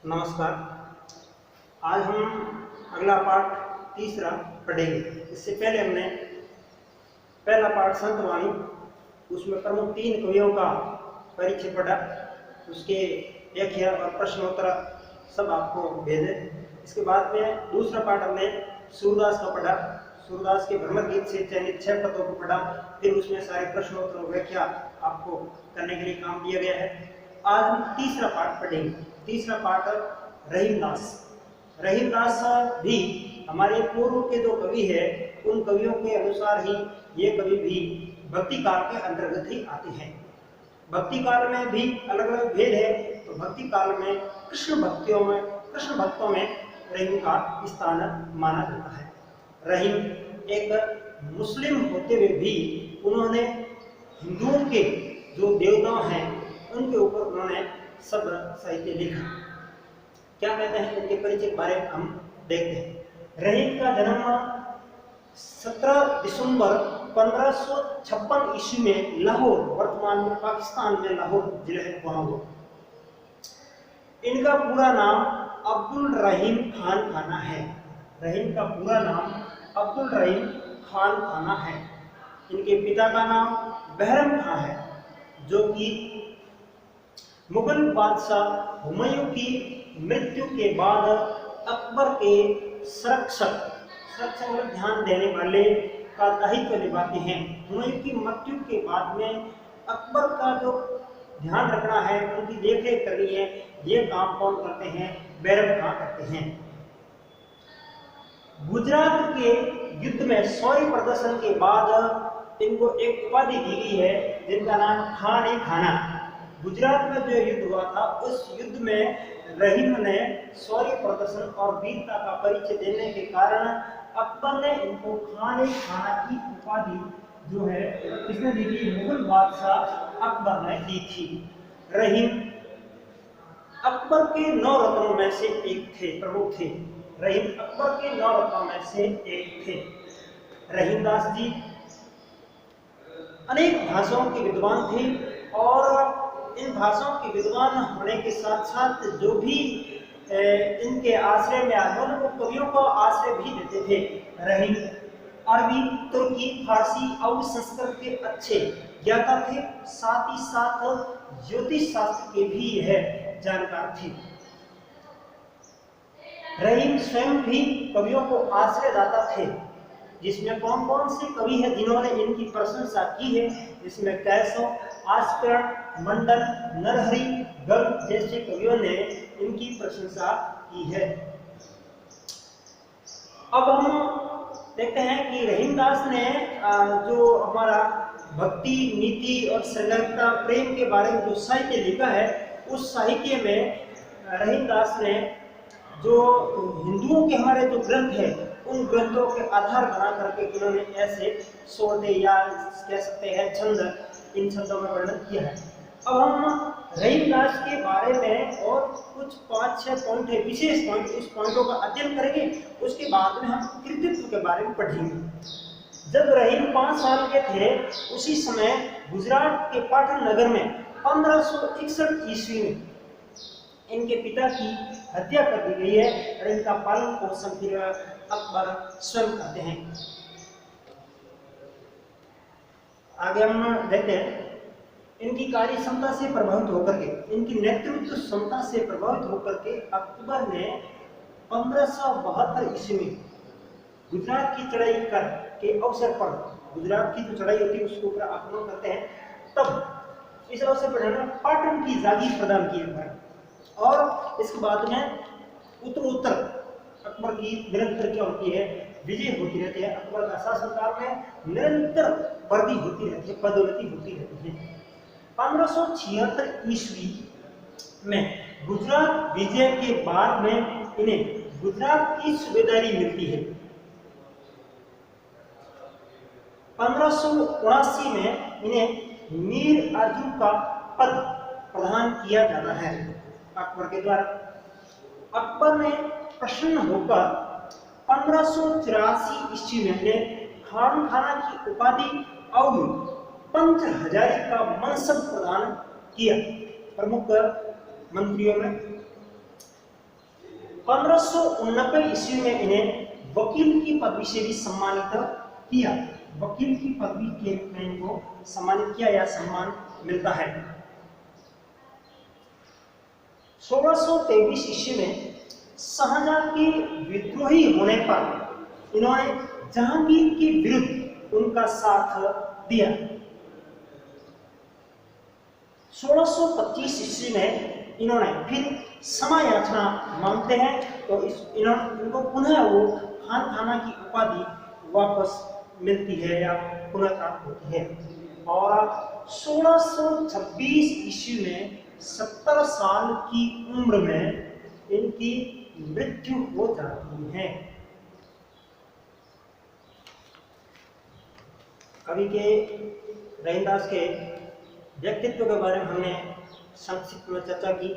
नमस्कार। आज हम अगला पाठ तीसरा पढ़ेंगे। इससे पहले हमने पहला पाठ संतवाणी, उसमें प्रमुख 3 कवियों का परिचय पढ़ा, उसके व्याख्या और प्रश्नोत्तर सब आपको भेजे। इसके बाद में दूसरा पाठ हमने सूरदास का पढ़ा। सूरदास के भ्रमर गीत से चयनित 6 पदों को पढ़ा, फिर उसमें सारे प्रश्नोत्तर और व्याख्या आपको करने के लिए काम दिया गया है। आज हम तीसरा पाठ पढ़ेंगे। तीसरा पाठ रहीमदास। रहीमदास भी हमारे पूर्व के जो कवि है उन कवियों के अनुसार ही ये कवि भी भक्ति काल के अंतर्गत ही आते हैं। भक्ति काल में भी अलग अलग भेद है। तो भक्ति काल में कृष्ण भक्तों में रहीम का स्थान माना जाता है। रहीम एक मुस्लिम होते हुए भी उन्होंने हिंदुओं के जो देवताओं हैं उनके ऊपर उन्होंने सब साहित्य लिखा। क्या कहते हैं उनके परिचय के बारे में हम देखते हैं। रहीम का जन्म 17 दिसंबर 1556 ईस्वी में लाहौर, वर्तमान में पाकिस्तान में लाहौर जिले में वहां हुआ। इनका पूरा नाम अब्दुल रहीम खान खाना है। रहीम का पूरा नाम अब्दुल रहीम खान खाना है। इनके पिता का नाम बहरम खां है, जो कि मुगल बादशाह हुमायूं की मृत्यु के बाद अकबर के संरक्षक मतलब ध्यान देने वाले का दायित्व निभाते हैं। हुमायूं की मृत्यु के बाद में अकबर का जो ध्यान रखना है, उनकी देखरेख करनी है, ये काम कौन करते हैं? बहरम खां करते हैं। गुजरात के युद्ध में शौर्य प्रदर्शन के बाद इनको एक उपाधि दी गई है जिनका नाम खान-ए-खाना। गुजरात में जो युद्ध हुआ था उस युद्ध में रहीम ने शौर्य प्रदर्शन और वीरता का परिचय देने के कारण अकबर ने इनको खान-ए-खाना की उपाधि जो है इसने दी थी, मुगल बादशाह अकबर ने दी थी। रहीम अकबर के 9 रत्नों में से एक थे, प्रमुख थे। रहीम अकबर के 9 रत्नों में से एक थे। रहीमदास जी अनेक भाषाओं के विद्वान थे और इन भाषाओं के विद्वान होने के साथ साथ जो भी इनके आश्रय में आते वो कवियों को आश्रय भी देते थे। रहीम अरबी, तुर्की, फारसी और संस्कृत के अच्छे ज्ञाता थे, साथ ही साथ ज्योतिष शास्त्र के भी यह जानकार थे। रहीम स्वयं भी कवियों को आश्रयदाता थे, जिसमें कौन कौन से कवि हैं जिन्होंने इनकी प्रशंसा की है? जिसमें कैसव, आस्करण, मंडल, नरहरि, गद्य जैसे कवियों ने इनकी प्रशंसा की है। अब हम देखते हैं कि रहीमदास ने जो हमारा भक्ति, नीति और संलग्नता, प्रेम के बारे में जो साहित्य लिखा है, उस साहित्य में रहीमदास ने जो हिंदुओं के हमारे जो ग्रंथ है उन ग्रंथों के आधार बना करके इन्होंने ऐसे सोते या कह सकते हैं छंद, इन छंदों में वर्णन किया है। अब हम रहीमदास के बारे में और कुछ 5-6 पॉइंट है, विशेष पॉइंट, उस पॉइंटों का अध्ययन करेंगे। उसके बाद में हम कृतित्व के बारे में पढ़ेंगे। जब रहीम 5 साल के थे उसी समय गुजरात के पाटन नगर में 1561 ईस्वी में इनके पिता की हत्या कर दी गई है और इनका पालन पोषण फिर अकबर स्वयं करते हैं। आगे हम देखते हैं इनकी कार्य क्षमता से प्रभावित होकर के, इनकी नेतृत्व क्षमता से प्रभावित होकर के अकबर ने 1572 ईस्वी में गुजरात की चढ़ाई कर के अवसर पर, गुजरात की जो चढ़ाई होती है उसके ऊपर आक्रमण करते हैं, तब इस अवसर पर पाटन की जागीर प्रदान की है और इसके बाद में उत्तर अकबर की निरंतर क्या होती है? विजय होती रहती है। अकबर का शासनकाल में निरंतर वृद्धि होती रहती है, पदोन्नति होती रहती है। 1576 ईस्वी में गुजरात विजय के बाद में इन्हें गुजरात की सूबेदारी मिलती है। 1579 में इन्हें मीर अर्जुन का पद प्रदान किया जाता है अकबर के द्वारा। अकबर ने प्रसन्न होकर 1584 ईस्वी में खान खाना की उपाधि और पंच हजारी का मनसब प्रदान किया। प्रमुख मंत्रियों में 1589 ईस्वी में इन्हें वकील की पदवी से भी सम्मानित किया। वकील की पदवी के रूप में इनको सम्मानित किया या सम्मान मिलता है। 1623 ईस्वी में शाहजहां के विद्रोही होने पर इन्होंने जहांगीर के विरुद्ध उनका साथ दिया। 1625 ईस्वी में इन्होंने फिर क्षमा याचना मांगते हैं तो इनको पुनः वो खान की उपाधि वापस मिलती है या पुनः प्राप्त होती है। और 1626 ईस्वी में 70 साल की उम्र में इनकी मृत्यु हो जाती है। कवि के रहीमदास के व्यक्तित्व के बारे में हमने संक्षिप्त में चर्चा की।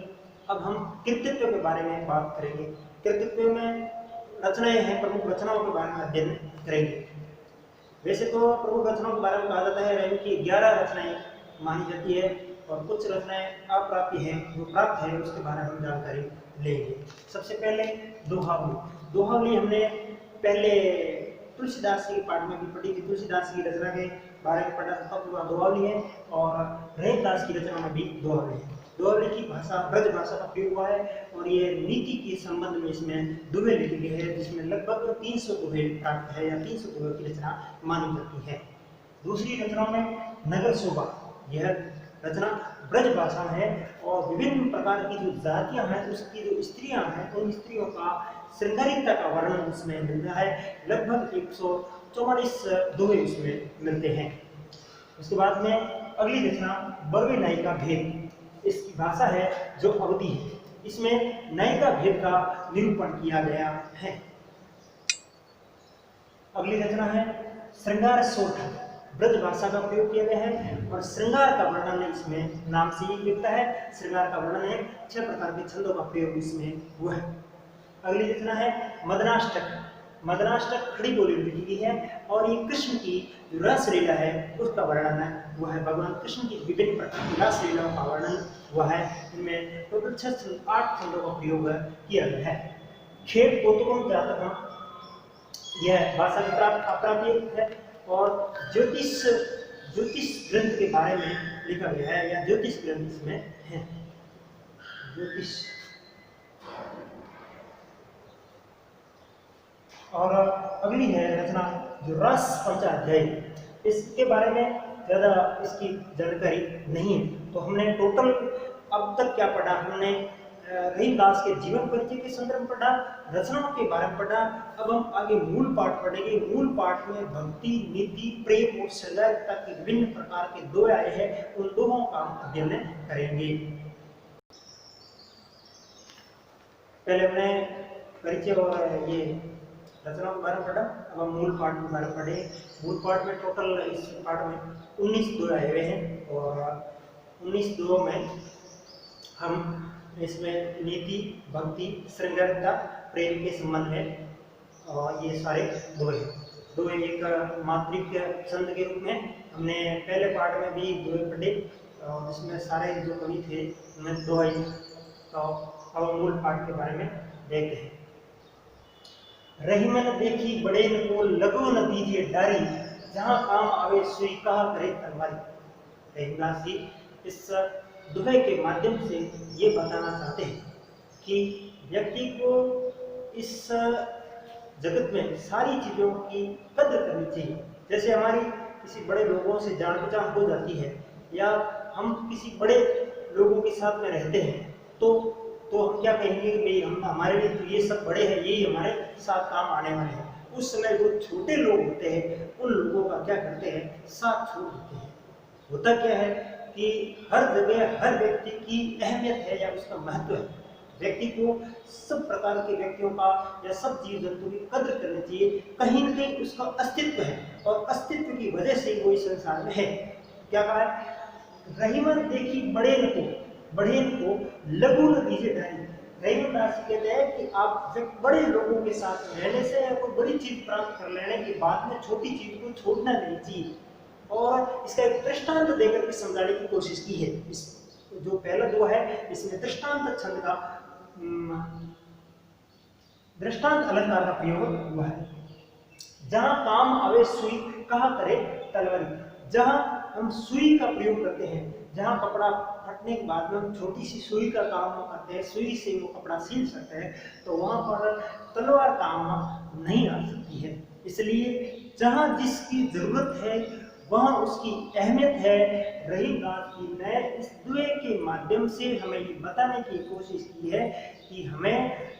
अब हम कृतित्व के बारे में बात करेंगे। कृतित्व में रचनाएं हैं, प्रमुख रचनाओं के बारे में अध्ययन करेंगे। वैसे तो प्रमुख रचनाओं के बारे में कहा जाता है रहीम की 11 रचनाएं मानी जाती है और कुछ रचनाएं अप्राप्य हैं, जो प्राप्त है उसके बारे में हम जानकारी लेंगे। सबसे पहले दोहावली। दोहावली हमने पहले तुलसीदास के पाठ में भी पढ़ी थी। तुलसीदास की रचना के बारे में पढ़ा था, पूरा दोहावली है। और रहीमदास की रचना में भी दोहावली है। दोहावली की भाषा ब्रज भाषा का प्रयोग हुआ है और ये नीति के संबंध में इसमें दोहे लिखे गए हैं, जिसमें लगभग 300 दोहे प्राप्त है या 300 दोहे की रचना मानी जाती है। दूसरी रचनाओं में नगर शोभा, यह रचना ब्रज भाषा में है और विभिन्न प्रकार की जो जातियां हैं, उसकी जो स्त्रियां हैं, उन स्त्रियों का श्रृंगारिकता का वर्णन उसमें मिलता है। लगभग 144 दोहे उसमें मिलते हैं। उसके बाद में अगली रचना बरवे नायिका भेद। इसकी भाषा है जो अवधि है। इसमें नायिका भेद का निरूपण किया गया है। अगली रचना है श्रृंगार सोठ। ब्रज भाषा का प्रयोग किया गया है और श्रृंगार का वर्णन इसमें नाम से ही मिलता है। श्रृंगार का वर्णन है, 6 प्रकार के छंदों का प्रयोग इसमें हुआ है। अगली रचना है मदनाष्टक। मदनाष्टक खड़ी बोली में लिखी गई है और ये कृष्ण की जो रासलीला है उसका वर्णन है वह है। भगवान कृष्ण की विभिन्न प्रकार की रासलीलाओं का वर्णन हुआ है। इनमें टोटल 8 छंदों का प्रयोग किया गया है। खेत कौतुकम जातकम, यह भाषा की अप्राप्य है और ज्योतिष ग्रंथ के बारे में लिखा गया है या ज्योतिष ग्रंथ इसमें है। ज्योतिष। और अगली है रचना जो रस पंचाध्याय। इसके बारे में ज़्यादा इसकी जानकारी नहीं है। तो हमने टोटल अब तक क्या पढ़ा? हमने रहीमदास के जीवन परिचय के संदर्भ में पढ़ा, रचनाओं के बारे में पढ़ा। अब हम आगे मूल पाठ पढ़ेंगे। मूल पाठ में भक्ति, नीति, प्रेम और श्रृंगारिकता के विभिन्न प्रकार के दोहे आए हैं, उन दोहों का हम अध्ययन करेंगे। पहले हमने परिचय और ये रचनाओं के बारे में पढ़ा। अब हम मूल पाठ के बारे में पढ़े। मूल पाठ में टोटल इस पाठ में 19 दोहे आए हुए हैं और 19 दोहों में हम इसमें नीति, भक्ति, श्रृंगारिकता, प्रेम के संबंध में और ये सारे दोहे एक मात्रिक छंद के रूप में हमने पहले पाठ में भी दोहे पढ़े और जिसमें सारे जो कवि थे उनमें दोहे। तो अब मूल पाठ के बारे में देखते हैं। रहीमन देखी बड़े न को लगो न दीजिए डारी, जहां काम आवे सुई कहा करे तलवारी। रहीमदास जी इस दोहे के माध्यम से ये बताना चाहते हैं कि व्यक्ति को इस जगत में सारी चीज़ों की कद्र करनी चाहिए। जैसे हमारी किसी बड़े लोगों से जान पहचान हो जाती है या हम किसी बड़े लोगों के साथ में रहते हैं तो हम क्या कहेंगे कि भाई हम हमारे लिए तो ये सब बड़े हैं, यही हमारे साथ काम आने वाले हैं। उस समय जो छोटे लोग होते हैं उन लोगों का क्या करते हैं, साथ छोड़ देते हैं। होता क्या है कि हर जगह हर व्यक्ति की अहमियत है या उसका महत्व है। व्यक्ति को सब प्रकार के व्यक्तियों का या सब जीव जंतु की कद्र करनी चाहिए। कहीं न कहीं उसका अस्तित्व है और अस्तित्व की वजह से वो इस संसार में है। क्या कहा है? रहीमन देखी बड़े को लघु न दीजिए डारी। रहीमदास कहते हैं कि आप बड़े लोगों के साथ रहने से या कोई बड़ी चीज प्राप्त कर लेने के बाद में छोटी चीज को छोड़ना नहीं चाहिए। और इसका एक दृष्टांत देकर के समझाने की कोशिश की है। इस जो पहला दो है इसमें दृष्टांत छंद का दृष्टांत अलंकार का प्रयोग हुआ है। जहां काम आवे सुई कहा करे तलवारी। जहां हम सुई का प्रयोग करते हैं, जहां कपड़ा फटने के बाद में हम छोटी सी सुई का काम करते हैं, सुई से वो कपड़ा सील सकते हैं, तो वहां पर तलवार काम नहीं आ सकती है। इसलिए जहां जिसकी जरूरत है वहां उसकी अहमियत है। रही बात की, मैं इस दुए के माध्यम से हमें ये बताने की कोशिश की है कि हमें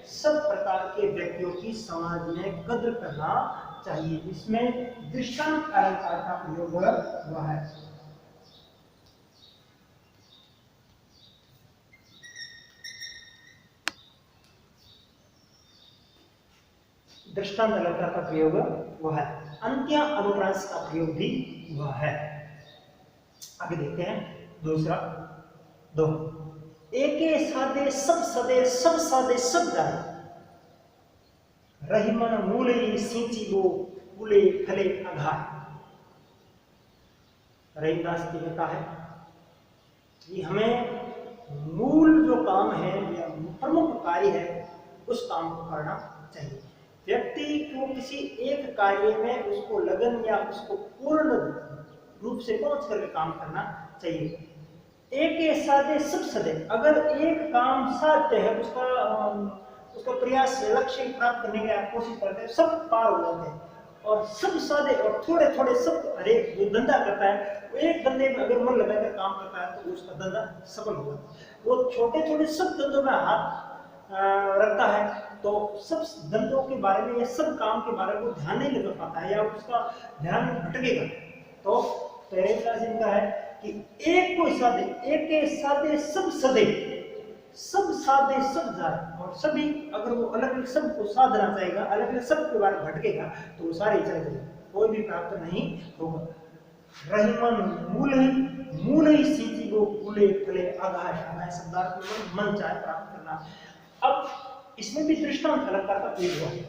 सब प्रकार के व्यक्तियों की समाज में कद्र करना चाहिए। इसमें दृष्टांत अलंकार का प्रयोग हुआ है। दृष्टांत अलंकार का प्रयोग हुआ है। अंत्य अनुप्रास का प्रयोग भी हुआ है। आगे देखते हैं दूसरा दो। एके सादे सब सदे सब सादे सब जाने, रहीमन मूले सींची वो फूले फले अघाय। रहीमदास जी ने कहा है कि हमें मूल जो काम है या प्रमुख कार्य है उस काम को करना चाहिए। व्यक्ति को किसी एक कार्य में उसको लगन या उसको पूर्ण रूप से पहुंच करके काम करना चाहिए। एक साधे सब सदे, अगर एक काम साध्य है, उसका प्रयास लक्ष्य प्राप्त करने की कोशिश करते हैं, सब पार हो जाते हैं। और सब साधे और थोड़े थोड़े सब, हर एक जो धंधा करता है वो एक धंधे में अगर मन लगाकर काम करता है तो उसका धंधा सफल होगा। वो छोटे छोटे सब धंधों में हाथ रखता है तो सब धंधों के बारे में या सब काम के बारे में वो ध्यान नहीं लगा पाता है या उसका ध्यान भटकेगा। तो इनका है कि एक को साधे, एक के साधे सब सदे, सब साधे सब जाए। और सभी अगर वो अलग अलग सब को साधना चाहेगा, अलग अलग सब के बारे में भटकेगा तो वो सारे चले जाएंगे, कोई भी प्राप्त नहीं होगा। रहीमन मूल ही सीधी वो फूले फले आगाह शब्दार्थ में मन चाहे प्राप्त करना। अब इसमें भी दृष्टांत अलंकार का प्रयोग हुआ है।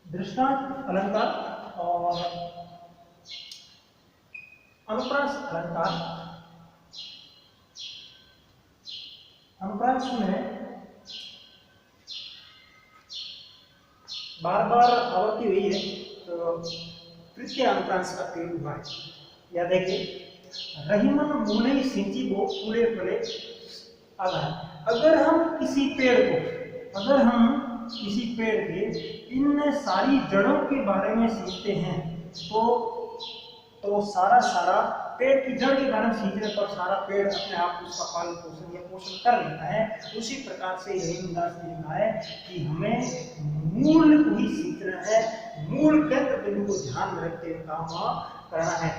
दृष्टांत अलंकार और अनुप्रास अलंकार। अनुप्रास में बार बार आवृत्ति हुई है तो तृतीय अनुप्रास का प्रयोग हुआ है। या देखिए, रहीमन मूले सिंची वो फूले फले आगाह। अगर हम किसी पेड़ के इन सारी जड़ों के बारे में सीखते हैं तो सारा पेड़ की जड़ के बारे में सीखने पर सारा पेड़ अपने आप उसका पालन पोषण या पोषण कर लेता है। उसी प्रकार से रहीमदास जी ने कहा है कि हमें मूल को ही सीखना है, मूल केंद्र बिंदु को ध्यान में रखते हुए काम करना है।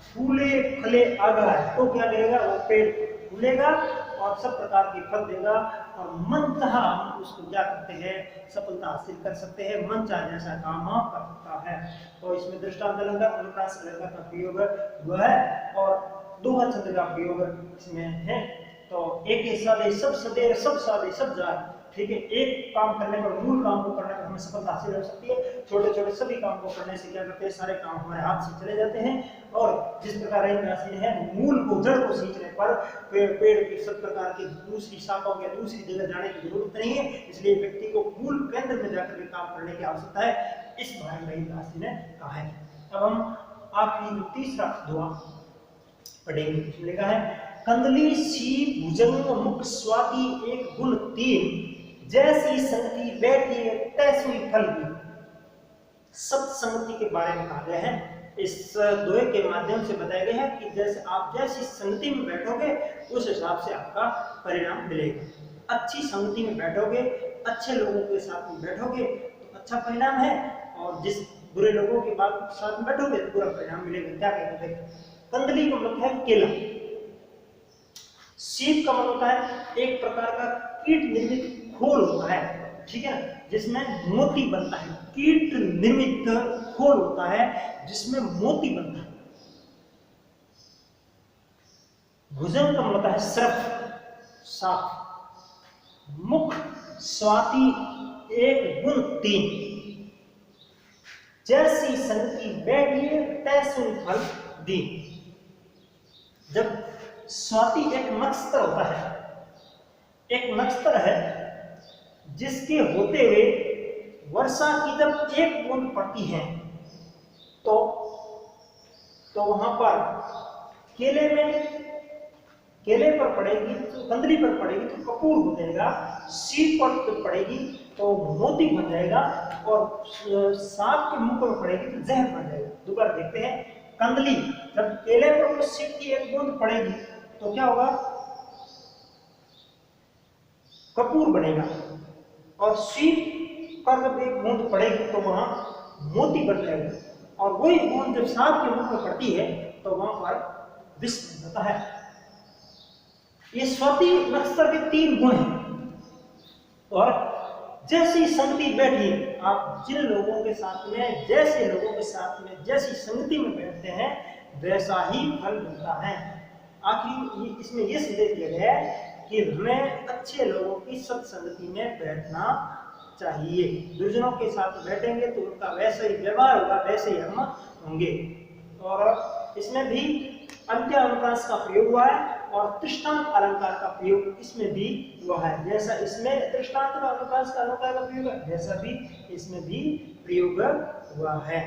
फूले फले आगा है तो क्या करेगा, वो पेड़ फूलेगा और सब प्रकार के फल देगा और मन चाहा हम उसको क्या करते हैं, सफलता हासिल कर सकते हैं, मन चाहे जैसा काम करता है। तो इसमें दृष्टांत अलंकार अनुप्रास अलंकार का प्रयोग हुआ है और दोहा छंद का प्रयोग इसमें है। तो एक सादे सब सदे सब सादे सब जाए, ठीक है। एक काम करने पर, मूल काम को करने पर हमें सफलता हासिल हो सकती है। छोटे छोटे सभी काम को करने से क्या करते हैं, सारे काम हमारे हाथ से चले जाते हैं। और जिस प्रकार रहीमदास है, मूल को जड़ को सींचने पर पेड़ की सब प्रकार की दूसरी शाखाओं या दूसरी जगह जाने की जरूरत नहीं है। इसलिए व्यक्ति को मूल केंद्र में जाकर के काम करने की आवश्यकता है, इस बारे में रहीमदास ने कहा है। अब हम आखिरी तीसरा दुआ पढ़ेंगे। इसमें लिखा है, कंदली सी भुजंग मुख स्वाति एक गुण तीन, जैसी संगति बैठी तैसी फल की। सत्संगति के बारे में कहा गया है। इस दोहे के माध्यम से बताया गया है कि जैसे आप जैसी संगति में बैठोगे उस हिसाब से आपका परिणाम मिलेगा। अच्छी संगति में बैठोगे, अच्छे लोगों के साथ में बैठोगे तो अच्छा परिणाम है, और जिस बुरे लोगों के साथ में बैठोगे तो बुरा परिणाम मिलेगा। क्या कहते हैं, कंदली का मतलब है केला, सीप का मतलब होता है एक प्रकार का कीट निर्मित खोल होता है, ठीक है, जिसमें मोती बनता है। कीट निर्मित खोल होता है जिसमें मोती बनता है। भुजंग का मतलब है सरफ, साफ। मुख स्वाति एक गुण तीन, जैसी संगति बैठिए तैसी फल दी। जब स्वाति एक नक्षत्र होता है, एक नक्षत्र है जिसके होते हुए वर्षा की जब एक बूंद पड़ती है तो वहां पर केले पर पड़ेगी तो कंदली पर पड़ेगी तो कपूर हो जाएगा, सीप पर पड़ेगी तो मोती बन जाएगा, और सांप के मुंह पर पड़ेगी तो जहर बन जाएगा। दोबारा देखते हैं, कंदली जब केले पर सीप की एक बूंद पड़ेगी तो क्या होगा, कपूर बनेगा, और सीप पर जब एक बूंद पड़ेगी तो वहां मोती बन जाएगा, और वही बूंद जब सांप के मुंह में पड़ती है तो वहां पर विष बन जाता है। ये स्वाति नक्षत्र के 3 गुण हैं। और जैसी संगति बैठी, आप जिन लोगों के साथ में, जैसे लोगों के साथ में जैसी संगति में बैठते हैं वैसा ही फल मिलता है। आखिर इसमें यह संदेश दिया गया है कि हमें अच्छे लोगों की सत्संगति में बैठना चाहिए। दुर्जनों के साथ बैठेंगे तो उनका वैसा ही व्यवहार होगा, वैसे ही हम होंगे। और इसमें भी अंत्य अनुप्रास का प्रयोग हुआ है और दृष्टांत अलंकार का प्रयोग इसमें भी हुआ है। जैसा इसमें दृष्टांत का अनुप्रास का अलंकार का प्रयोग है, वैसा भी इसमें भी प्रयोग हुआ है।